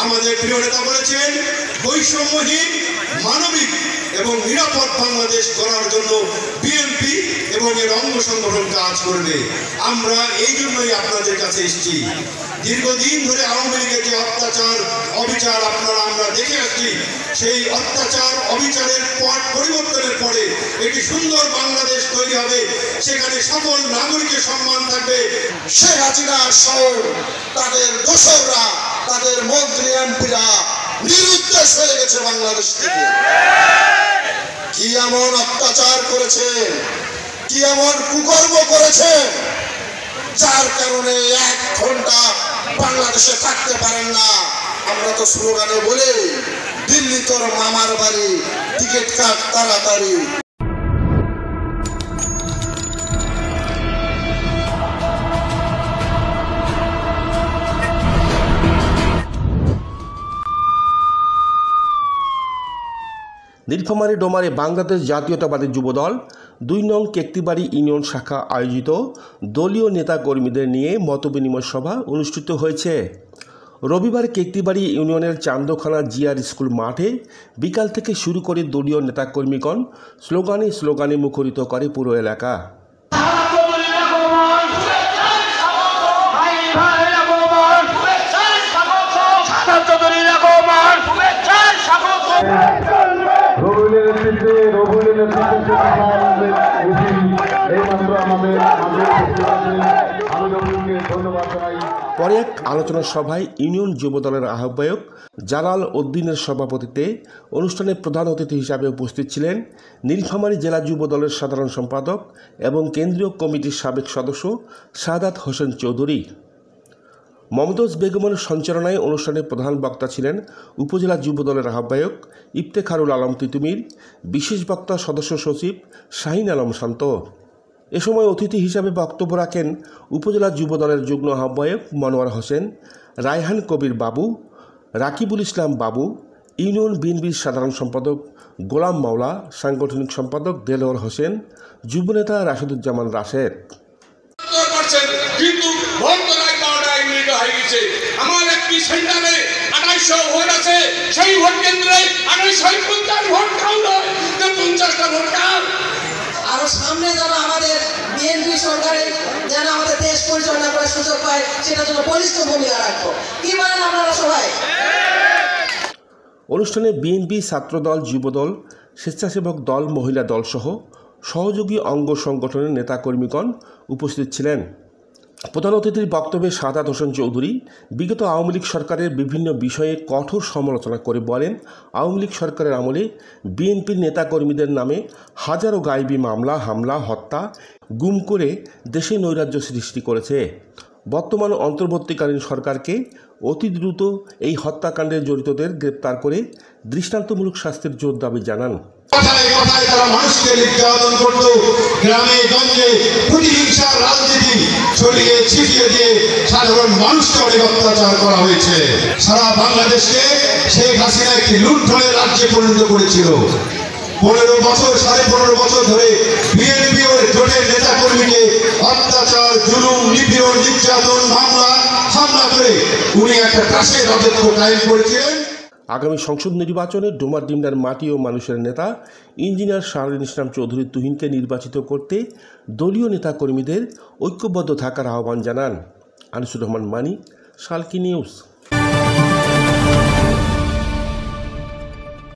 আমাদের প্রিয় নেতা বলেছেন বৈষম্যহীন, মানবিক এবং নিরাপদ বাংলাদেশ গড়ার জন্য বিএনপি এবং এর অঙ্গ সংগঠন কাজ করবে। আমরা এই জন্যই আপনাদের কাছে এসেছি। দীর্ঘদিন ধরে আওয়ামী লীগের যে অত্যাচার অবিচার আমরা দেখে আসছি, সেই অত্যাচার অবিচারের পরিবর্তনের পরে একটি সুন্দর বাংলাদেশ তৈরি হবে, সেখানে সকল নাগরিকের সম্মান থাকবে। শেখ হাসিনা সহ তাদের দোসররা, তাদের মন্ত্রী এমপিরা নিরুদ্দেশ হয়ে গেছে বাংলাদেশ থেকে। কি এমন অত্যাচার করেছে, কি এমন কুকর্ম করেছে, যার কারণে 1 ঘন্টা বাংলাদেশে থাকতে পারেন না। আমরা তো স্লোগানে বলি, দিল্লি তোর মামার বাড়ি, টিকিট কাট তাড়াতাড়ি। নীলফামারী ডোমারে বাংলাদেশ জাতীয়তাবাদী যুবদল 2 নং কেকটিবাড়ি ইউনিয়ন শাখা আয়োজিত দলীয় নেতাকর্মীদের নিয়ে মতবিনিময় সভা অনুষ্ঠিত হয়েছে। রবিবার কেকটিবাড়ি ইউনিয়নের চান্দখানা জিআর স্কুল মাঠে বিকাল থেকে শুরু করে দলীয় নেতাকর্মীগণ স্লোগানে মুখরিত করে পুরো এলাকা। পরে এক আলোচনা সভায় ইউনিয়ন যুবদলের আহ্বায়ক জালাল উদ্দিনের সভাপতিত্বে অনুষ্ঠানে প্রধান অতিথি হিসাবে উপস্থিত ছিলেন নীলফামারী জেলা যুবদলের সাধারণ সম্পাদক এবং কেন্দ্রীয় কমিটির সাবেক সদস্য সাদাত হোসেন চৌধুরী। মমতাজ বেগমের সঞ্চালনায় অনুষ্ঠানে প্রধান বক্তা ছিলেন উপজেলা যুবদলের আহ্বায়ক ইফতেখারুল আলম তিতুমির, বিশেষ বক্তা সদস্য সচিব শাহিন আলম শান্ত। এ সময় অতিথি হিসাবে বক্তব্য রাখেন উপজেলা যুবদলের যুগ্ম আহ্বায়ক মনোয়ার হোসেন, রায়হান কবির বাবু, রাকিবুল ইসলাম বাবু, ইউনিয়ন বিএনপির সাধারণ সম্পাদক গোলাম মাওলা, সাংগঠনিক সম্পাদক দেলোয়ার হোসেন, যুবনেতা রাশেদুজ্জামান রাশেদ। আমার একটি সেন্টারে 2800 ভোট আছে, সেই ভোট কেন্দ্রে 250 ভোট কাউ নয়, 50টা ভোট কার। আরো সামনে যেন আমাদের বিএনপি সরকারের যেন আমাদের দেশ পরিচালনা করার সুযোগ পায়, সেটার জন্য বলিষ্ঠ ভূমিকা রাখবো। কি বলেন আপনারা সবাই? অনুষ্ঠানে বিএনপি, ছাত্রদল, যুবদল, স্বেচ্ছাসেবক দল, মহিলা দল সহ সহযোগী অঙ্গ সংগঠনের নেতাকর্মীগণ উপস্থিত ছিলেন। প্রধান অতিথির বক্তব্যে সাদাত হোসেন চৌধুরী বিগত আওয়ামী লীগ সরকারের বিভিন্ন বিষয়ে কঠোর সমালোচনা করে বলেন, আওয়ামী লীগ সরকারের আমলে বিএনপির নেতাকর্মীদের নামে হাজারো গায়েবী মামলা, হামলা, হত্যা, গুম করে দেশে নৈরাজ্য সৃষ্টি করেছে। বর্তমান অন্তর্বর্তীকালীন সরকারকে অতি দ্রুত এই হত্যাকাণ্ডে জড়িতদের গ্রেপ্তার করে দৃষ্টান্তমূলক শাস্তির জোর দাবি জানান। কথায় তারা মানুষকে নির্যাতন করত, গ্রামে গঞ্জে প্রতিহিংসার রাজনীতি ছড়িয়ে ছিটিয়ে দিয়ে সাধারণ মানুষকে অনেক অত্যাচার করা হয়েছে। সারা বাংলাদেশকে শেখ হাসিনা একটি লুণ্ঠনের রাজ্যে পরিণত করেছিল। 15 বছর, 15.5 বছর ধরে বিএনপি ও জোটের নেতাকর্মীকে অত্যাচার, জুলুম, নিপীড়ন, নির্যাতন, হামলা করে উনি একটা কাশের রাজত্ব কায়েম করেছিলেন। আগামী সংসদ নির্বাচনে ডোমার ডিমনার মাটি ও মানুষের নেতা ইঞ্জিনিয়ার শাহরুল ইসলাম চৌধুরী তুহিনকে নির্বাচিত করতে দলীয় নেতাকর্মীদের ঐক্যবদ্ধ থাকার আহ্বান জানান। আনিসুর রহমান মানিক, শালকি নিউজ।